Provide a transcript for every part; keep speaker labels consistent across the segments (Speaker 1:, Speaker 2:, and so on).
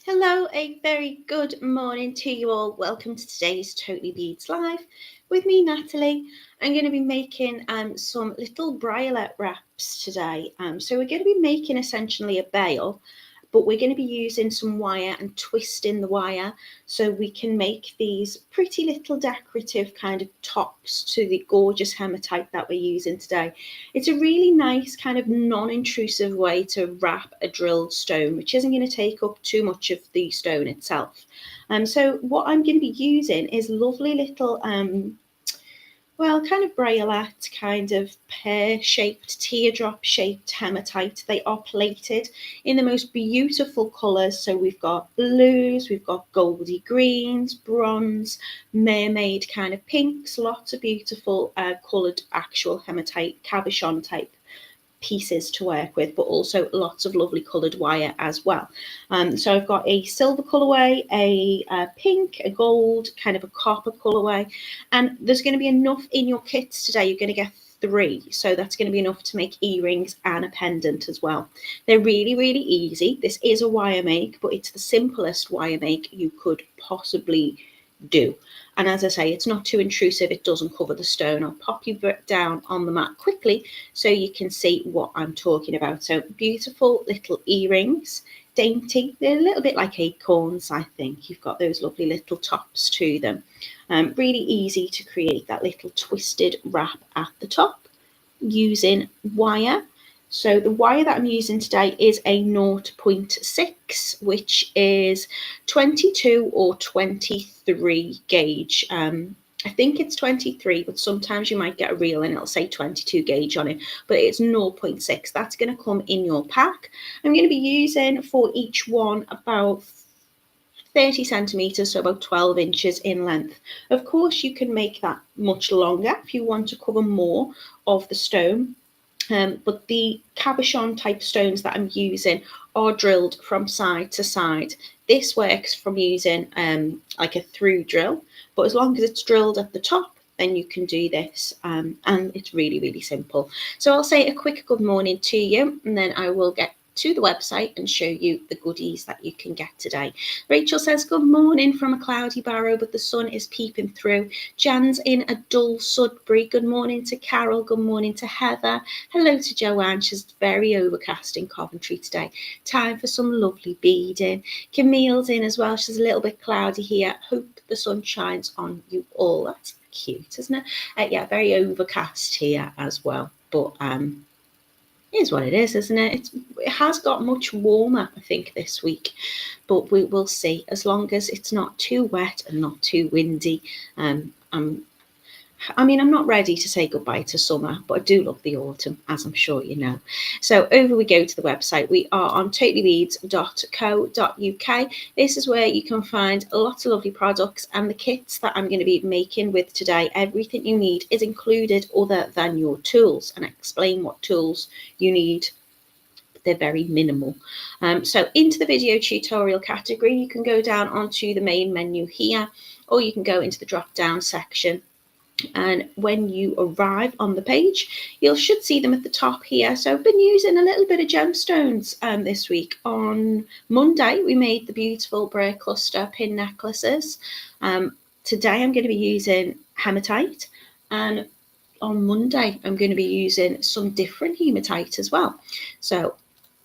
Speaker 1: Hello, a very good morning to you all. Welcome to today's Totally Beads Live with me, Natalie. I'm going to be making some little Briolette wraps today. So we're going to be making essentially a veil, but we're going to be using some wire and twisting the wire so we can make these pretty little decorative kind of tops to the gorgeous hematite that we're using today. It's a really nice kind of non-intrusive way to wrap a drilled stone, which isn't going to take up too much of the stone itself. So what I'm going to be using is lovely little kind of Briolette, kind of pear-shaped, teardrop-shaped hematite. They are plated in the most beautiful colours. So we've got blues, we've got goldy greens, bronze, mermaid kind of pinks, lots of beautiful coloured actual hematite, cabochon type pieces to work with, but also lots of lovely coloured wire as well. So I've got a silver colourway, a pink, a gold, kind of a copper colourway, and there's going to be enough in your kits today. You're going to get 3, so that's going to be enough to make earrings and a pendant as well. They're really, really easy. This is a wire make, but it's the simplest wire make you could possibly do. And as I say, it's not too intrusive. It doesn't cover the stone. I'll pop you down on the mat quickly so you can see what I'm talking about. So beautiful little earrings, dainty. They're a little bit like acorns, I think. You've got those lovely little tops to them. Really easy to create that little twisted wrap at the top using wire. So the wire that I'm using today is a 0.6, which is 22 or 23 gauge. I think it's 23, but sometimes you might get a reel and it'll say 22 gauge on it, but it's 0.6. That's going to come in your pack. I'm going to be using for each one about 30 centimeters, so about 12 inches in length. Of course, you can make that much longer if you want to cover more of the stone. But the cabochon type stones that I'm using are drilled from side to side. This works from using like a through drill, but as long as it's drilled at the top, then you can do this, and it's really, really simple. So I'll say a quick good morning to you, and then I will get to the website and show you the goodies that you can get today. Rachel says, good morning from a cloudy Barrow, but the sun is peeping through. Jan's in a dull Sudbury. Good morning to Carol. Good morning to Heather. Hello to Joanne. She's very overcast in Coventry today. Time for some lovely beading. Camille's in as well. She's a little bit cloudy here. Hope the sun shines on you all. That's cute, isn't it? Yeah, very overcast here as well. But it is what it is, isn't it? It has got much warmer, I think, this week, but we will see. As long as it's not too wet and not too windy, I'm not ready to say goodbye to summer, but I do love the autumn, as I'm sure you know. So over we go to the website. We are on totallybeads.co.uk. This is where you can find lots of lovely products and the kits that I'm going to be making with today. Everything you need is included other than your tools, and I explain what tools you need. They're very minimal. So into the video tutorial category, you can go down onto the main menu here, or you can go into the drop down section. And when you arrive on the page, you should see them at the top here. So I've been using a little bit of gemstones this week. On Monday, we made the beautiful Brer cluster pin necklaces. Today, I'm going to be using hematite, and on Monday, I'm going to be using some different hematite as well. So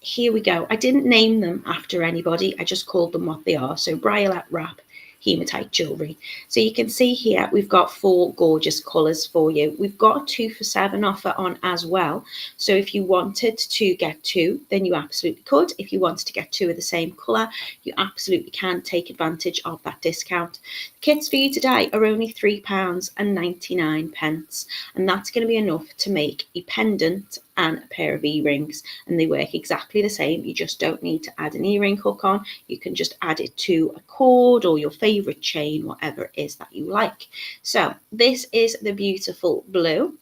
Speaker 1: here we go. I didn't name them after anybody. I just called them what they are. So Briolette wrap, hematite jewellery. So you can see here we've got 4 gorgeous colours for you. We've got a 2 for 7 offer on as well. So if you wanted to get 2, then you absolutely could. If you wanted to get 2 of the same colour, you absolutely can take advantage of that discount. The kits for you today are only £3.99, and that's going to be enough to make a pendant and a pair of earrings, and they work exactly the same. You just don't need to add an earring hook on. You can just add it to a cord or your favorite chain, whatever it is that you like. So this is the beautiful blue.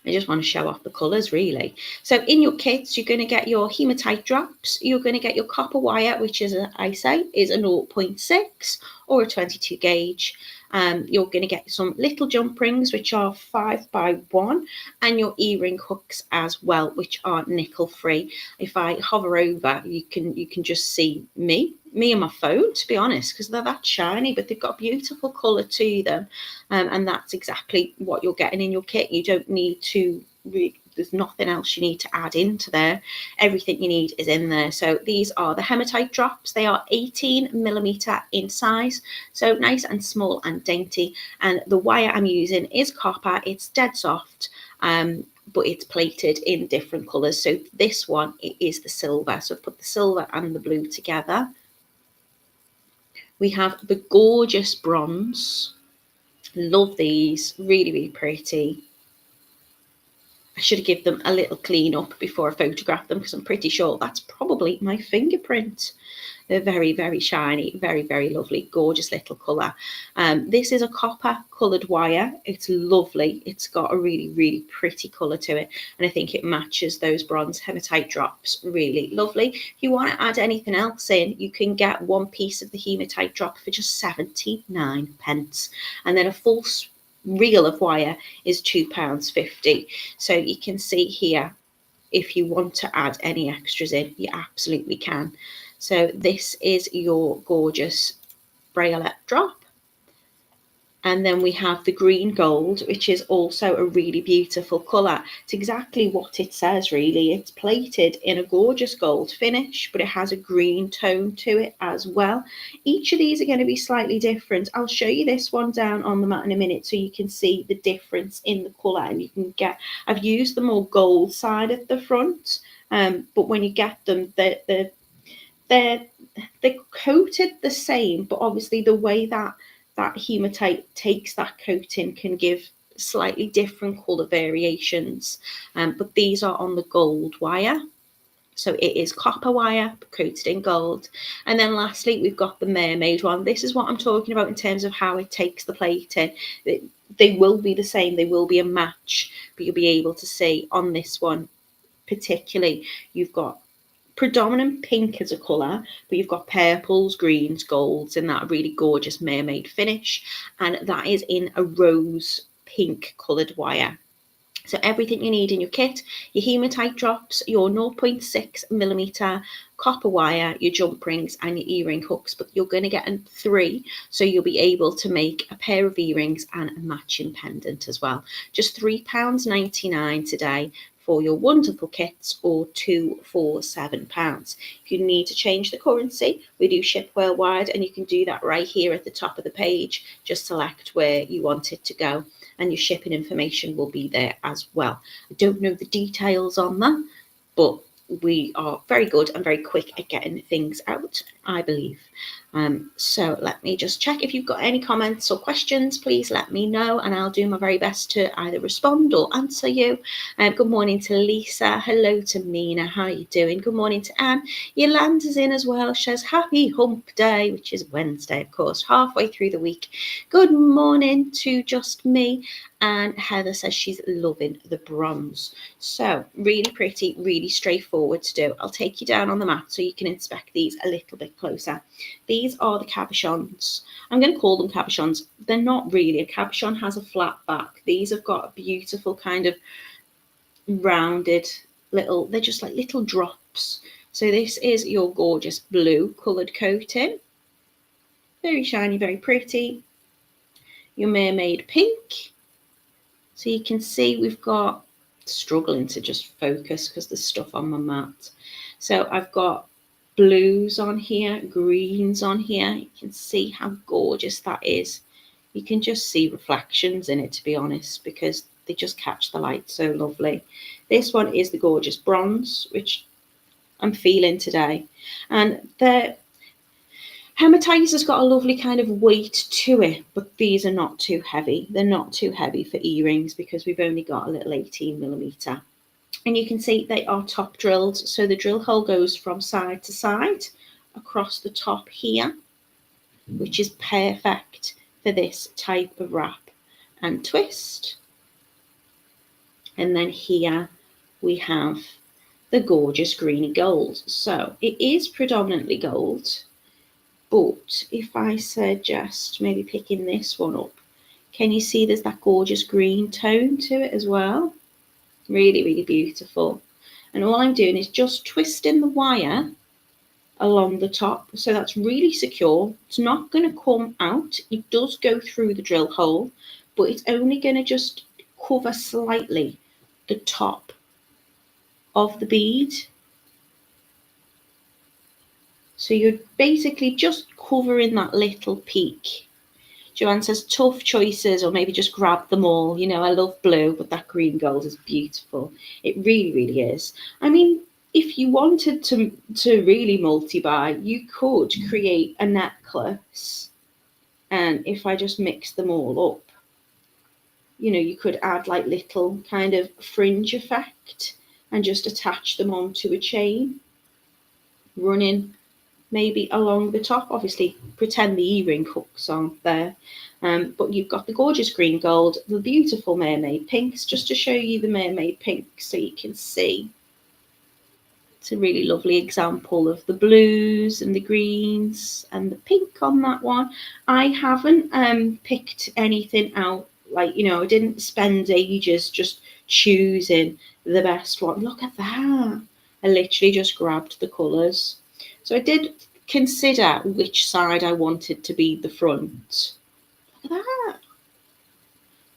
Speaker 1: I just want to show off the colours really. So in your kits, you're going to get your hematite drops. You're going to get your copper wire, which is, I say, is a 0.6 or a 22 gauge. You're going to get some little jump rings, which are 5x1, and your earring hooks as well, which are nickel free. If I hover over, you can just see me me and my phone, to be honest, because they're that shiny, but they've got a beautiful colour to them. And that's exactly what you're getting in your kit. You don't need to, there's nothing else you need to add into there. Everything you need is in there. So these are the Hematite Drops. They are 18mm in size, so nice and small and dainty. And the wire I'm using is copper. It's dead soft. But it's plated in different colours. So this one, it is the silver. So I've put the silver and the blue together. We have the gorgeous bronze. Love these, really, really pretty. I should have given them a little clean up before I photographed them, because I'm pretty sure that's probably my fingerprint. They're very, very shiny, very, very lovely, gorgeous little colour. This is a copper coloured wire. It's lovely. It's got a really, really pretty colour to it. And I think it matches those bronze Hematite Drops. Really lovely. If you want to add anything else in, you can get one piece of the Hematite Drop for just 79 pence. And then a full reel of wire is £2.50. So you can see here, if you want to add any extras in, you absolutely can. So this is your gorgeous Briolette drop. And then we have the green gold, which is also a really beautiful colour. It's exactly what it says, really. It's plated in a gorgeous gold finish, but it has a green tone to it as well. Each of these are going to be slightly different. I'll show you this one down on the mat in a minute so you can see the difference in the colour. And you can get, I've used the more gold side at the front, but when you get them, they're coated the same, but obviously the way that hematite takes that coating can give slightly different colour variations. But these are on the gold wire. So it is copper wire coated in gold. And then lastly, we've got the mermaid one. This is what I'm talking about in terms of how it takes the plating. They will be the same, they will be a match, but you'll be able to see on this one particularly, you've got predominant pink as a colour, but you've got purples, greens, golds, and that really gorgeous mermaid finish. And that is in a rose pink coloured wire. So everything you need in your kit, your Hematite Drops, your 0.6mm copper wire, your jump rings and your earring hooks, but you're going to get 3, so you'll be able to make a pair of earrings and a matching pendant as well. Just £3.99 today for your wonderful kits, or 2 for £7. If you need to change the currency, we do ship worldwide, and you can do that right here at the top of the page. Just select where you want it to go, and your shipping information will be there as well. I don't know the details on that, but we are very good and very quick at getting things out, I believe. So let me just check. If you've got any comments or questions, please let me know, and I'll do my very best to either respond or answer you. Good morning to Lisa. Hello to Mina. How are you doing? Good morning to Anne. Yolanda's in as well. She says happy hump day, which is Wednesday, of course, halfway through the week. Good morning to Just Me. And Heather says she's loving the bronze. So really pretty, really straightforward to do. I'll take you down on the mat so you can inspect these a little bit closer. These are the cabochons. I'm going to call them cabochons. They're not really. A cabochon has a flat back. These have got a beautiful kind of rounded little, they're just like little drops. So this is your gorgeous blue coloured coating. Very shiny, very pretty. Your mermaid pink. So you can see we've got, struggling to just focus because there's stuff on my mat. So I've got blues on here, greens on here. You can see how gorgeous that is. You can just see reflections in it, to be honest, because they just catch the light so lovely. This one is the gorgeous bronze, which I'm feeling today. And the hematite has got a lovely kind of weight to it, but these are not too heavy. They're not too heavy for earrings because we've only got a little 18mm. And you can see they are top drilled. So the drill hole goes from side to side across the top here, which is perfect for this type of wrap and twist. And then here we have the gorgeous greeny gold. So it is predominantly gold. But if I suggest maybe picking this one up, can you see there's that gorgeous green tone to it as well? Really, really beautiful. And all I'm doing is just twisting the wire along the top. So that's really secure. It's not going to come out. It does go through the drill hole, but it's only going to just cover slightly the top of the bead. So you're basically just covering that little peak. Joanne says tough choices, or maybe just grab them all. You know, I love blue, but that green gold is beautiful. It really, really is. I mean, if you wanted to really multi-buy, you could create a necklace. And if I just mix them all up, you know, you could add like little kind of fringe effect and just attach them onto a chain, running maybe along the top. Obviously, pretend the earring hooks aren't there. But you've got the gorgeous green gold, the beautiful mermaid pinks, just to show you the mermaid pinks so you can see. It's a really lovely example of the blues and the greens and the pink on that one. I haven't picked anything out, like, you know, I didn't spend ages just choosing the best one. Look at that. I literally just grabbed the colours. So I did consider which side I wanted to be the front. Look at that.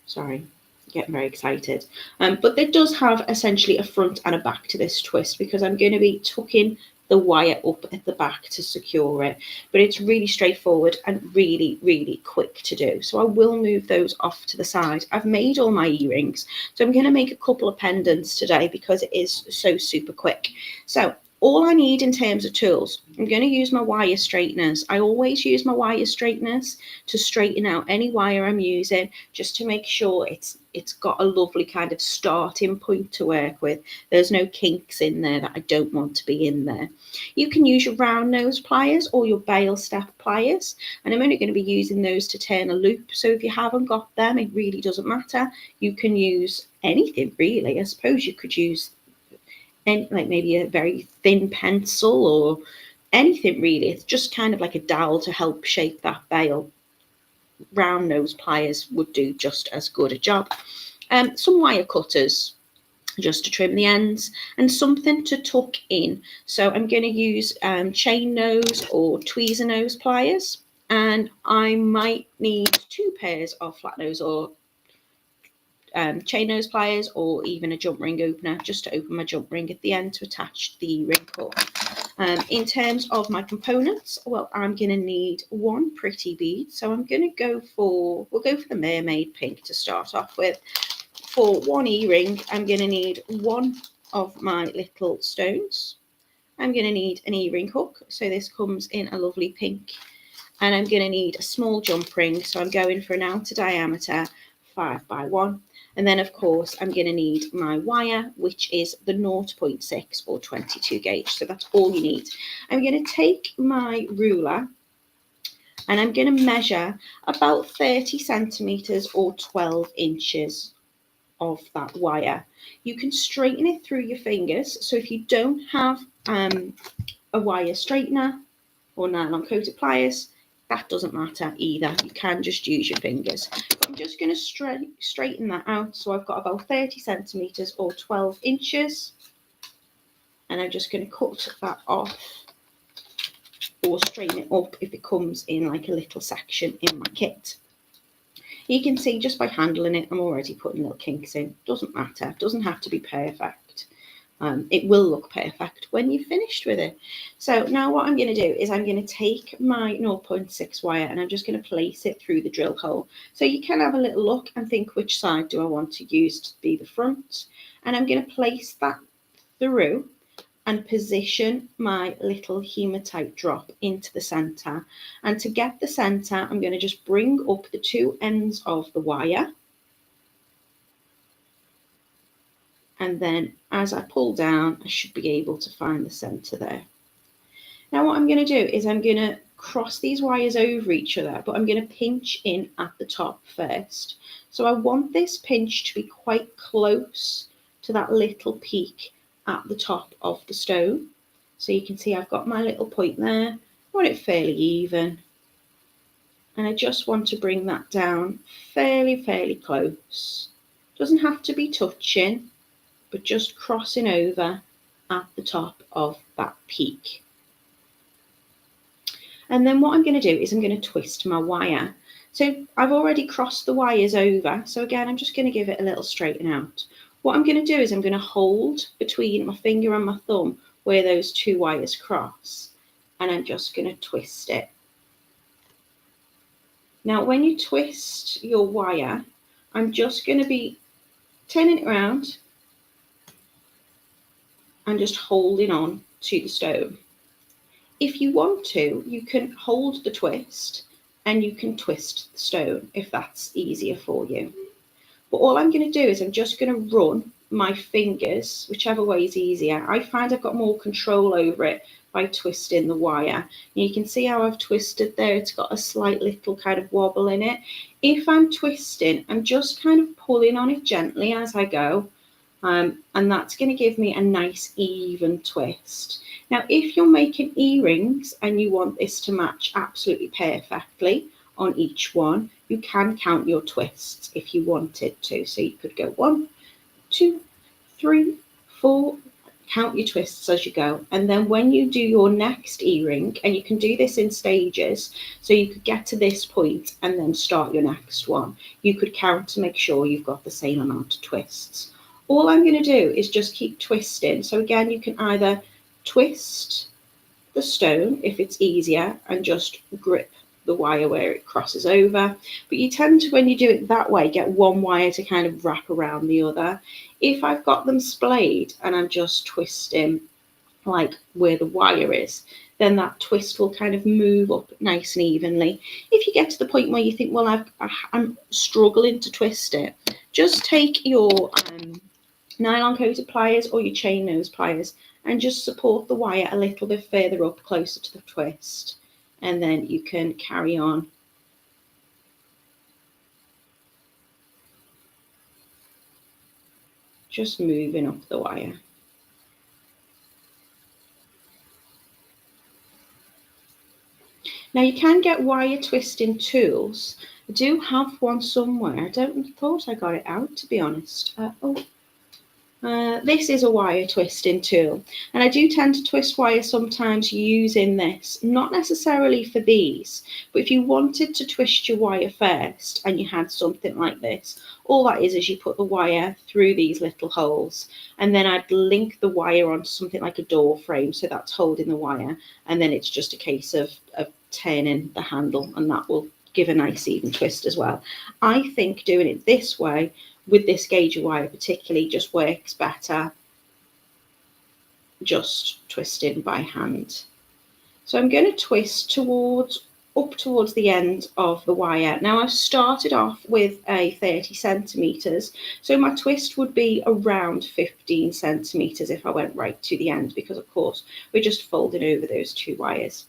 Speaker 1: Sorry, getting very excited. But there does have essentially a front and a back to this twist, because I'm going to be tucking the wire up at the back to secure it. But it's really straightforward and really, really quick to do. So I will move those off to the side. I've made all my earrings. So I'm going to make a couple of pendants today because it is so super quick. So all I need in terms of tools, I'm going to use my wire straighteners. I always use my wire straighteners to straighten out any wire I'm using, just to make sure it's got a lovely kind of starting point to work with. There's no kinks in there that I don't want to be in there. You can use your round nose pliers or your bail step pliers, and I'm only going to be using those to turn a loop. So if you haven't got them, it really doesn't matter. You can use anything really. I suppose you could use like maybe a very thin pencil or anything really. It's just kind of like a dowel to help shape that bail. Round nose pliers would do just as good a job. Some wire cutters just to trim the ends, and something to tuck in. So I'm going to use chain nose or tweezer nose pliers, and I might need 2 pairs of flat nose or chain nose pliers, or even a jump ring opener just to open my jump ring at the end to attach the ring cup. In terms of my components, well, I'm going to need 1 pretty bead. So I'm going to we'll go for the mermaid pink to start off with. For 1 earring, I'm going to need 1 of my little stones. I'm going to need an earring hook. So this comes in a lovely pink. And I'm going to need a small jump ring. So I'm going for an outer diameter 5x1. And then, of course, I'm going to need my wire, which is the 0.6 or 22 gauge. So that's all you need. I'm going to take my ruler and I'm going to measure about 30 centimetres or 12 inches of that wire. You can straighten it through your fingers. So if you don't have a wire straightener or nylon coated pliers, that doesn't matter either. You can just use your fingers. But I'm just going to straighten that out. So I've got about 30 centimetres or 12 inches. And I'm just going to cut that off, or straighten it up if it comes in like a little section in my kit. You can see just by handling it, I'm already putting little kinks in. Doesn't matter. Doesn't have to be perfect. It will look perfect when you've finished with it. So now what I'm going to do is I'm going to take my 0.6 wire and I'm just going to place it through the drill hole. So you can have a little look and think, which side do I want to use to be the front? And I'm going to place that through and position my little hematite drop into the center. And to get the center, I'm going to just bring up the 2 ends of the wire. And then as I pull down, I should be able to find the center there. Now what I'm going to do is I'm going to cross these wires over each other, but I'm going to pinch in at the top first. So I want this pinch to be quite close to that little peak at the top of the stone. So you can see I've got my little point there. I want it fairly even. And I just want to bring that down fairly close. Doesn't have to be touching, but just crossing over at the top of that peak. And then what I'm going to do is I'm going to twist my wire. So I've already crossed the wires over. So again, I'm just going to give it a little straighten out. What I'm going to do is I'm going to hold between my finger and my thumb where those two wires cross. And I'm just going to twist it. Now, when you twist your wire, I'm just going to be turning it around and just holding on to the stone. If you want to, you can hold the twist and you can twist the stone if that's easier for you. But all I'm going to do is I'm just going to run my fingers, whichever way is easier. I find I've got more control over it by twisting the wire. And you can see how I've twisted there. It's got a slight little kind of wobble in it. If I'm twisting, I'm just kind of pulling on it gently as I go. And that's going to give me a nice even twist. Now, if you're making earrings and you want this to match absolutely perfectly on each one, you can count your twists if you wanted to. So you could go 1, 2, 3, 4, count your twists as you go. And then when you do your next earring, and you can do this in stages, so you could get to this point and then start your next one, you could count to make sure you've got the same amount of twists. All I'm going to do is just keep twisting. So again, you can either twist the stone if it's easier and just grip the wire where it crosses over. But you tend to, when you do it that way, get one wire to kind of wrap around the other. If I've got them splayed and I'm just twisting like where the wire is, then that twist will kind of move up nice and evenly. If you get to the point where you think, well, I'm struggling to twist it, just take your nylon coated pliers or your chain nose pliers and just support the wire a little bit further up closer to the twist, and then you can carry on just moving up the wire. Now, you can get wire twisting tools. I do have one somewhere. I thought I got it out, to be honest. This is a wire twisting tool, and I do tend to twist wire sometimes using this, not necessarily for these, but if you wanted to twist your wire first and you had something like this, all that is you put the wire through these little holes, and then I'd link the wire onto something like a door frame, so that's holding the wire, and then it's just a case of turning the handle, and that will give a nice even twist as well. I think doing it this way with this gauge of wire particularly just works better just twisting by hand. So I'm going to twist up towards the end of the wire. Now, I've started off with a 30 centimeters, so my twist would be around 15 centimeters if I went right to the end, because of course we're just folding over those two wires.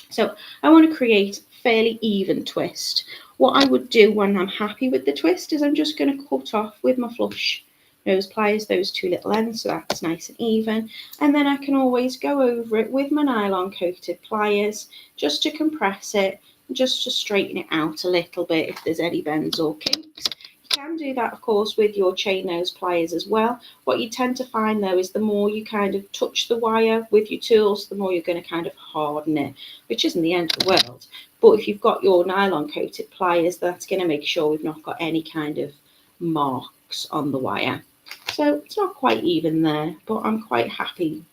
Speaker 1: So I want to create a fairly even twist. What I would do when I'm happy with the twist is I'm just going to cut off with my flush nose pliers those two little ends, so that's nice and even. And then I can always go over it with my nylon coated pliers just to compress it, just to straighten it out a little bit if there's any bends or kinks. You can do that, of course, with your chain nose pliers as well. What you tend to find, though, is the more you kind of touch the wire with your tools, the more you're going to kind of harden it, which isn't the end of the world. But if you've got your nylon coated pliers, that's going to make sure we've not got any kind of marks on the wire. So it's not quite even there, but I'm quite happy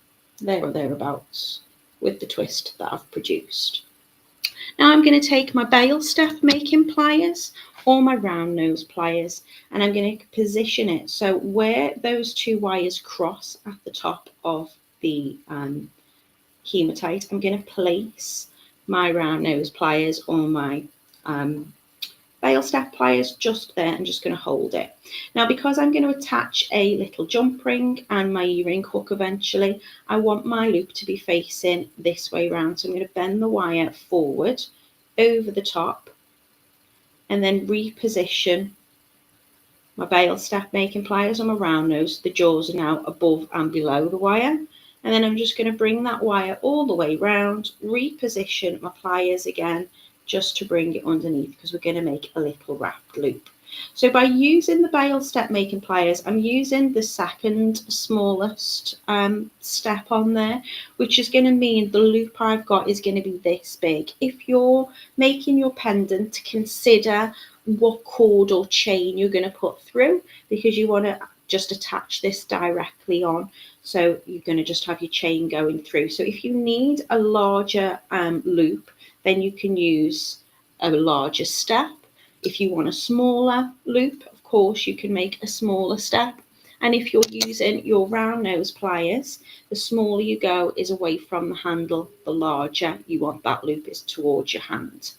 Speaker 1: there or thereabouts with the twist that I've produced. Now I'm going to take my bail step making pliers or my round nose pliers, and I'm going to position it so where those two wires cross at the top of the hematite, I'm going to place my round nose pliers or my bail step pliers just there and just going to hold it. Now, because I'm going to attach a little jump ring and my earring hook eventually, I want my loop to be facing this way round. So I'm going to bend the wire forward over the top and then reposition my bail step making pliers on my round nose. The jaws are now above and below the wire. And then I'm just going to bring that wire all the way round, reposition my pliers again, just to bring it underneath, because we're going to make a little wrapped loop. So by using the bail step making pliers, I'm using the second smallest step on there, which is going to mean the loop I've got is going to be this big. If you're making your pendant, consider what cord or chain you're going to put through, because you want to just attach this directly on. So you're going to just have your chain going through. So if you need a larger loop, then you can use a larger step. If you want a smaller loop, of course, you can make a smaller step. And if you're using your round nose pliers, the smaller you go is away from the handle, the larger you want that loop is towards your hand.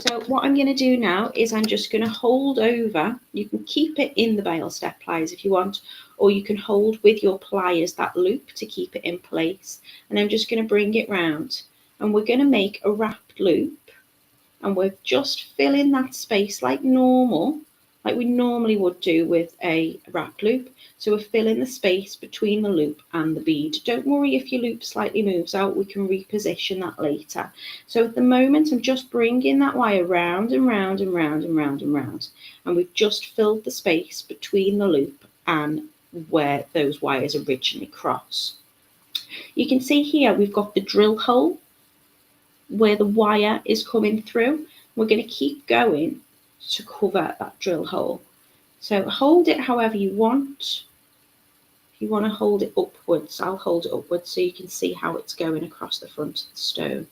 Speaker 1: So what I'm going to do now is I'm just going to hold over. You can keep it in the bail step pliers if you want, or you can hold with your pliers that loop to keep it in place. And I'm just going to bring it round, and we're going to make a wrapped loop. And we're just filling that space like normal, like we normally would do with a wrap loop. So we're filling the space between the loop and the bead. Don't worry if your loop slightly moves out, we can reposition that later. So at the moment, I'm just bringing that wire round and round and round and round and round. And we've just filled the space between the loop and where those wires originally cross. You can see here we've got the drill hole where the wire is coming through. We're going to keep going to cover that drill hole. So hold it however you want. If you want to hold it upwards, I'll hold it upwards so you can see how it's going across the front of the stone.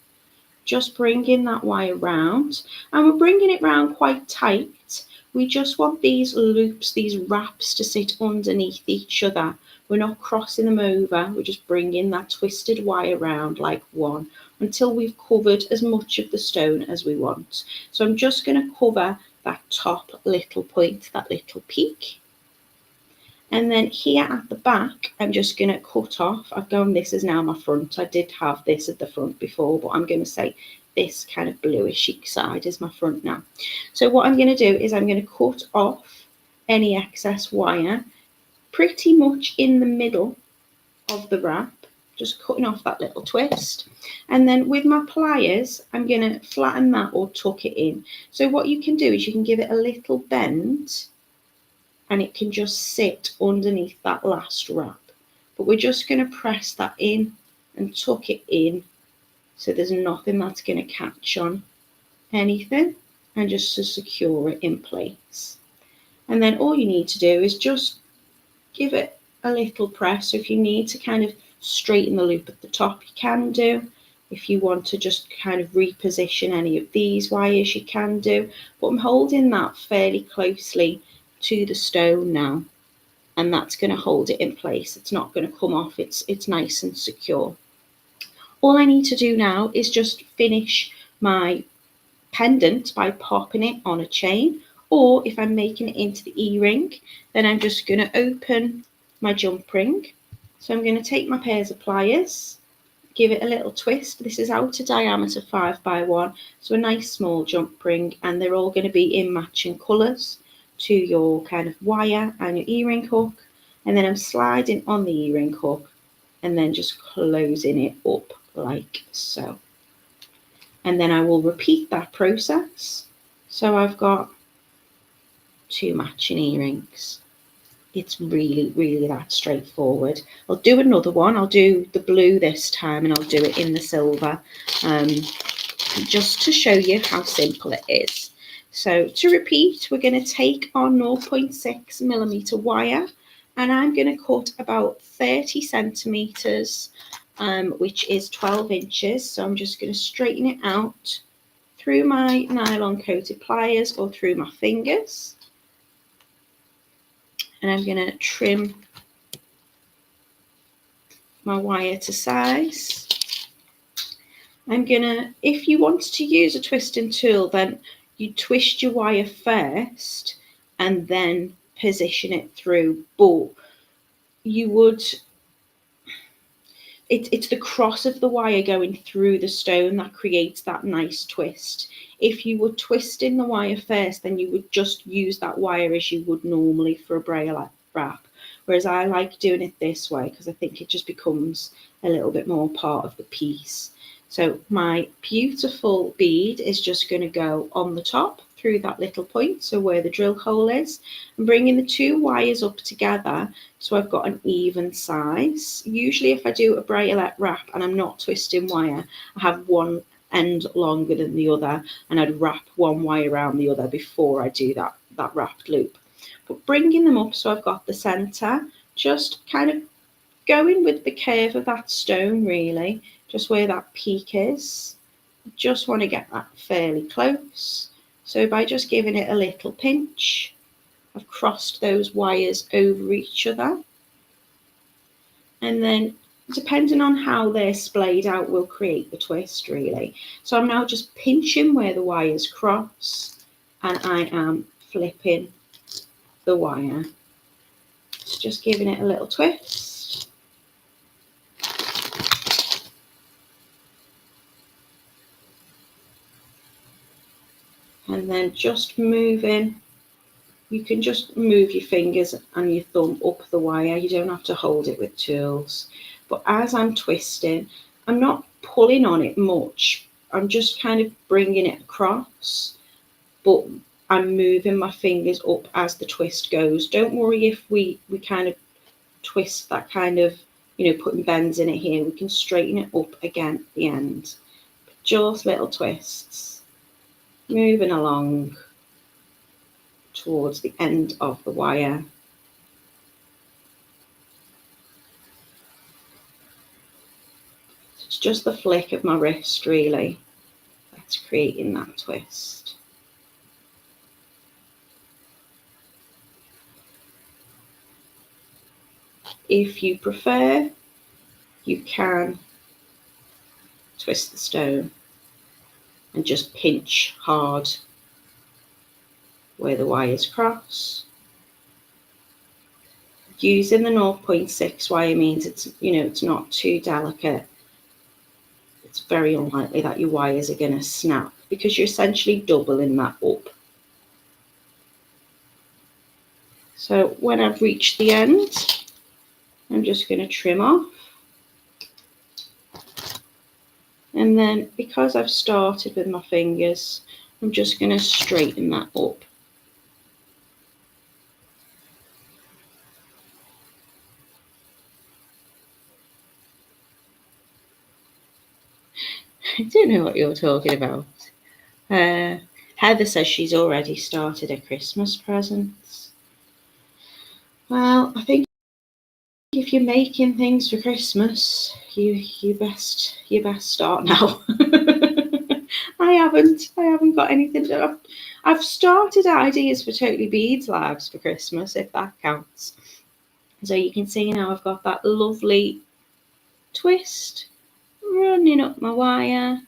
Speaker 1: Just bringing that wire round, and we're bringing it round quite tight. We just want these loops, these wraps to sit underneath each other. We're not crossing them over, we're just bringing that twisted wire round like one until we've covered as much of the stone as we want. So I'm just going to cover that top little point, that little peak. And then here at the back, I'm just going to cut off. I've gone, this is now my front. I did have this at the front before, but I'm going to say this kind of bluish side is my front now. So what I'm going to do is I'm going to cut off any excess wire pretty much in the middle of the wrap, just cutting off that little twist. And then with my pliers, I'm going to flatten that or tuck it in. So what you can do is you can give it a little bend and it can just sit underneath that last wrap. But we're just going to press that in and tuck it in so there's nothing that's going to catch on anything, and just to secure it in place. And then all you need to do is just give it a little press. So if you need to kind of straighten the loop at the top, you can do. If you want to just kind of reposition any of these wires, you can do. But I'm holding that fairly closely to the stone now, and that's going to hold it in place. It's not going to come off. It's nice and secure. All I need to do now is just finish my pendant by popping it on a chain, or if I'm making it into the earring, then I'm just going to open my jump ring. So I'm going to take my pairs of pliers, give it a little twist. This is outer diameter 5x1, so a nice small jump ring, and they're all going to be in matching colours to your kind of wire and your earring hook. And then I'm sliding on the earring hook and then just closing it up like so. And then I will repeat that process. So I've got 2 matching earrings. It's really, really that straightforward. I'll do another one. I'll do the blue this time, and I'll do it in the silver, just to show you how simple it is. So to repeat, we're going to take our 0.6mm wire, and I'm going to cut about 30 centimetres, which is 12 inches. So I'm just going to straighten it out through my nylon coated pliers or through my fingers. And I'm going to trim my wire to size. I'm going to, if you want to use a twisting tool, then you twist your wire first and then position it through. But you would, it's the cross of the wire going through the stone that creates that nice twist. If you were twisting the wire first, then you would just use that wire as you would normally for a Briolette wrap. Whereas I like doing it this way because I think it just becomes a little bit more part of the piece. So my beautiful bead is just going to go on the top through that little point, so where the drill hole is, and bringing the 2 wires up together so I've got an even size. Usually if I do a Briolette wrap and I'm not twisting wire, I have one end longer than the other, and I'd wrap one wire around the other before I do that wrapped loop. But bringing them up so I've got the centre, just kind of going with the curve of that stone really, just where that peak is. Just want to get that fairly close. So by just giving it a little pinch, I've crossed those wires over each other. And then depending on how they're splayed out will create the twist really. So I'm now just pinching where the wires cross, and I am flipping the wire. It's just giving it a little twist. And then just moving. You can just move your fingers and your thumb up the wire. You don't have to hold it with tools. But as I'm twisting, I'm not pulling on it much. I'm just kind of bringing it across, but I'm moving my fingers up as the twist goes. Don't worry if we kind of twist that kind of, putting bends in it here. We can straighten it up again at the end. Just little twists, moving along towards the end of the wire. It's just the flick of my wrist really that's creating that twist. If you prefer, you can twist the stone and just pinch hard where the wires cross. Using the 0.6 wire means it's not too delicate. It's very unlikely that your wires are going to snap because you're essentially doubling that up. So when I've reached the end, I'm just going to trim off. And then because I've started with my fingers, I'm just going to straighten that up. I don't know what you're talking about. Heather says she's already started her Christmas presents. Well, I think if you're making things for Christmas, you best start now. I haven't got anything. I've started ideas for Totally Beads lives for Christmas, if that counts. So you can see now I've got that lovely twist running up my wire.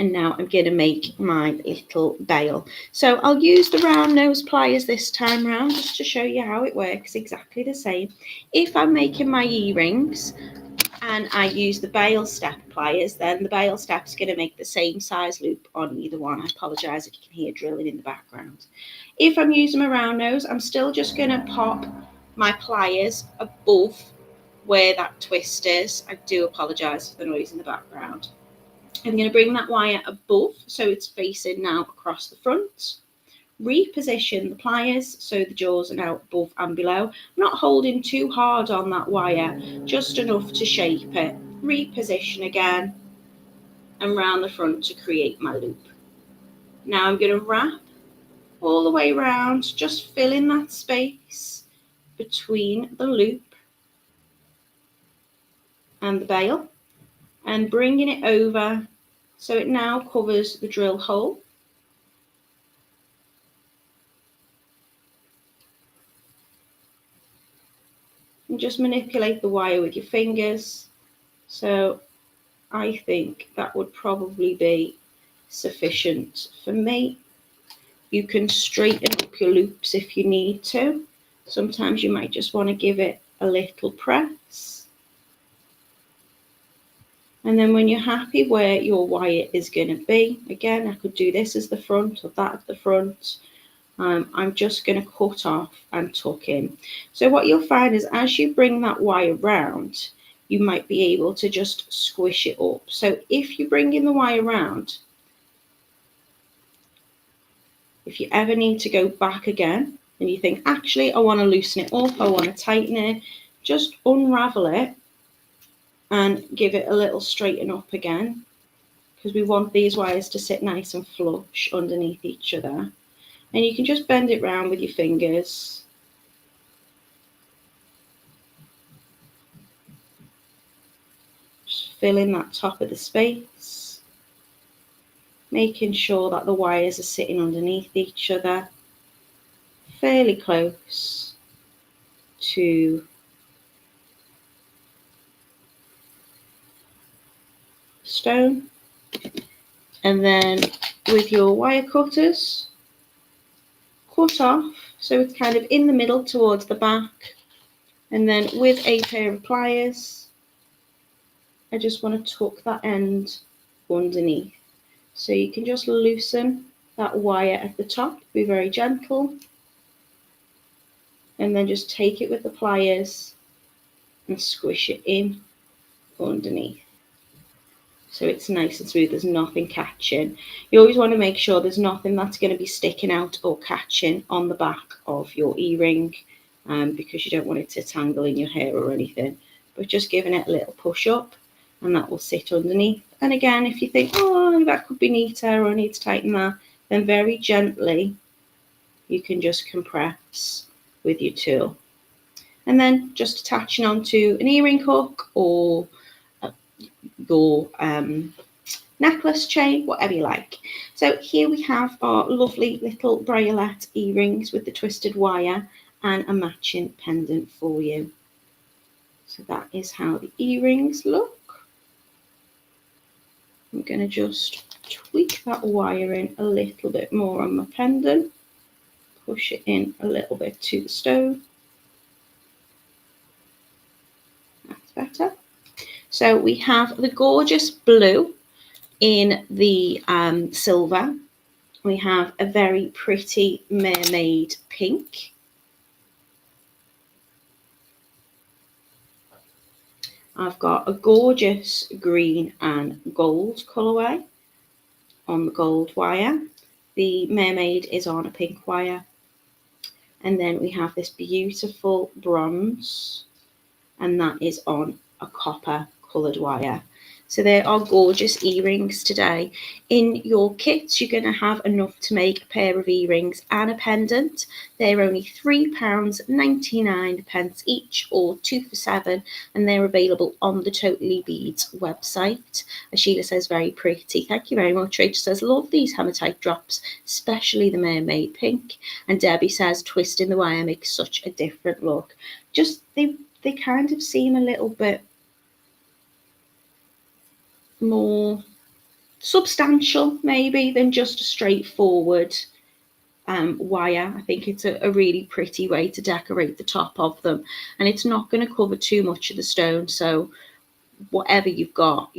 Speaker 1: And now I'm going to make my little bail. So I'll use the round nose pliers this time round just to show you how it works exactly the same. If I'm making my earrings and I use the bail step pliers, then the bail step is going to make the same size loop on either one. I apologise if you can hear drilling in the background. If I'm using my round nose, I'm still just going to pop my pliers above where that twist is. I do apologise for the noise in the background. I'm going to bring that wire above so it's facing now across the front. Reposition the pliers so the jaws are now above and below. I'm not holding too hard on that wire, just enough to shape it. Reposition again and round the front to create my loop. Now I'm going to wrap all the way around, just filling that space between the loop and the bail and bringing it over so it now covers the drill hole. And just manipulate the wire with your fingers. So I think that would probably be sufficient for me. You can straighten up your loops if you need to. Sometimes you might just want to give it a little press. And then when you're happy where your wire is going to be, again, I could do this as the front or that as the front. I'm just going to cut off and tuck in. So what you'll find is as you bring that wire round, you might be able to just squish it up. So if you're bringing the wire round If you ever need to go back again and you think, actually, I want to loosen it up, I want to tighten it, just unravel it and give it a little straighten up again, because we want these wires to sit nice and flush underneath each other. And you can just bend it round with your fingers. Just fill in that top of the space, making sure that the wires are sitting underneath each other, fairly close to stone. And then with your wire cutters, cut off so it's kind of in the middle towards the back. And then with a pair of pliers, I just want to tuck that end underneath. So you can just loosen that wire at the top, be very gentle, and then just take it with the pliers and squish it in underneath. So it's nice and smooth, there's nothing catching. You always want to make sure there's nothing that's going to be sticking out or catching on the back of your earring, because you don't want it to tangle in your hair or anything. But just giving it a little push up and that will sit underneath. And again, if you think, oh, that could be neater or I need to tighten that, then very gently you can just compress with your tool. And then just attaching onto an earring hook or your necklace chain, whatever you like. So here we have our lovely little Briolette earrings with the twisted wire and a matching pendant for you. So that is how the earrings look. I'm going to just tweak that wire in a little bit more on my pendant, push it in a little bit to the stone. That's better. So we have the gorgeous blue in the silver. We have a very pretty mermaid pink. I've got a gorgeous green and gold colourway on the gold wire. The mermaid is on a pink wire. And then we have this beautiful bronze, and that is on a copper coloured wire. So there are gorgeous earrings today. In your kits, you're going to have enough to make a pair of earrings and a pendant. They're only £3.99 each, or 2 for £7, and they're available on the Totally Beads website. As Sheila says, very pretty. Thank you very much. Rachel says, love these hematite drops, especially the mermaid pink. And Debbie says, twisting the wire makes such a different look. Just they kind of seem a little bit more substantial maybe than just a straightforward wire. I think it's a really pretty way to decorate the top of them, and it's not going to cover too much of the stone, so whatever you've got,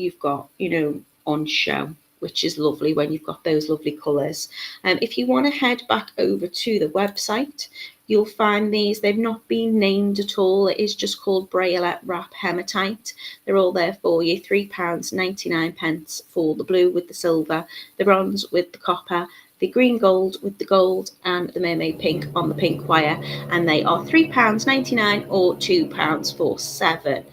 Speaker 1: on show, which is lovely when you've got those lovely colours. If you want to head back over to the website, you'll find these. They've not been named at all. It is just called Briolette Wrap Hematite. They're all there for you. £3.99 for the blue with the silver, the bronze with the copper, the green gold with the gold, and the mermaid pink on the pink wire. And they are £3.99 or £2 for £7.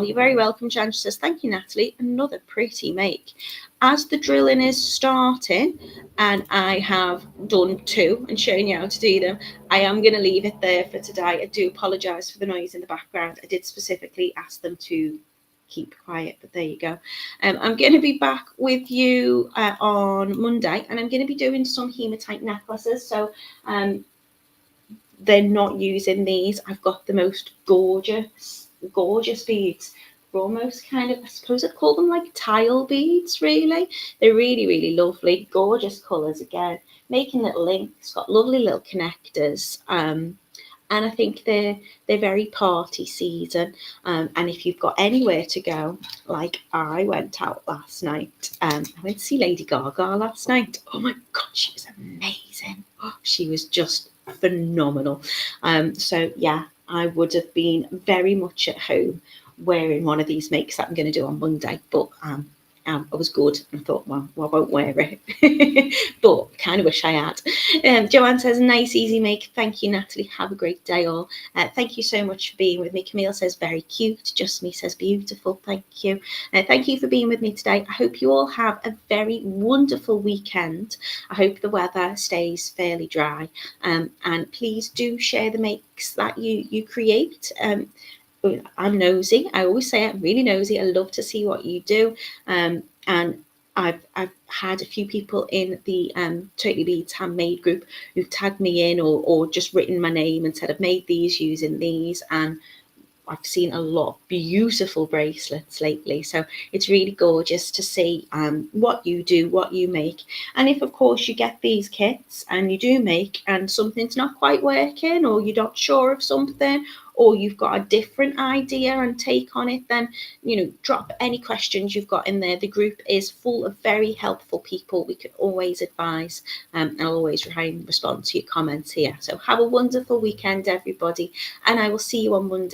Speaker 1: You're very welcome. Jan says, thank you, Natalie. Another pretty make. As the drilling is starting, and I have done 2 and shown you how to do them, I am going to leave it there for today. I do apologise for the noise in the background. I did specifically ask them to keep quiet, but there you go. I'm going to be back with you on Monday, and I'm going to be doing some hematite necklaces. So they're not using these. I've got the most gorgeous beads. They're almost kind of, I suppose I'd call them like tile beads, really. They're really, really lovely, gorgeous colours again, making little links, got lovely little connectors. And I think they're very party season. And if you've got anywhere to go, like I went out last night, I went to see Lady Gaga last night. Oh my God, she was amazing. Oh, she was just phenomenal. So yeah, I would have been very much at home wearing one of these makes that I'm going to do on Monday. But I was good and I thought, well, I won't wear it. But kind of wish I had. Joanne says, nice, easy make. Thank you, Natalie. Have a great day all. Thank you so much for being with me. Camille says, very cute. Just Me says, beautiful. Thank you. Thank you for being with me today. I hope you all have a very wonderful weekend. I hope the weather stays fairly dry. And please do share the makes that you create. I'm nosy. I always say I'm really nosy. I love to see what you do. And I've had a few people in the Totally Beads Handmade group who've tagged me in or just written my name and said I've made these using these, and I've seen a lot of beautiful bracelets lately. So it's really gorgeous to see what you do, what you make. And if, of course, you get these kits and you do make and something's not quite working, or you're not sure of something, or you've got a different idea and take on it, then, drop any questions you've got in there. The group is full of very helpful people. We can always advise, and I'll always try and respond to your comments here. So have a wonderful weekend, everybody. And I will see you on Monday.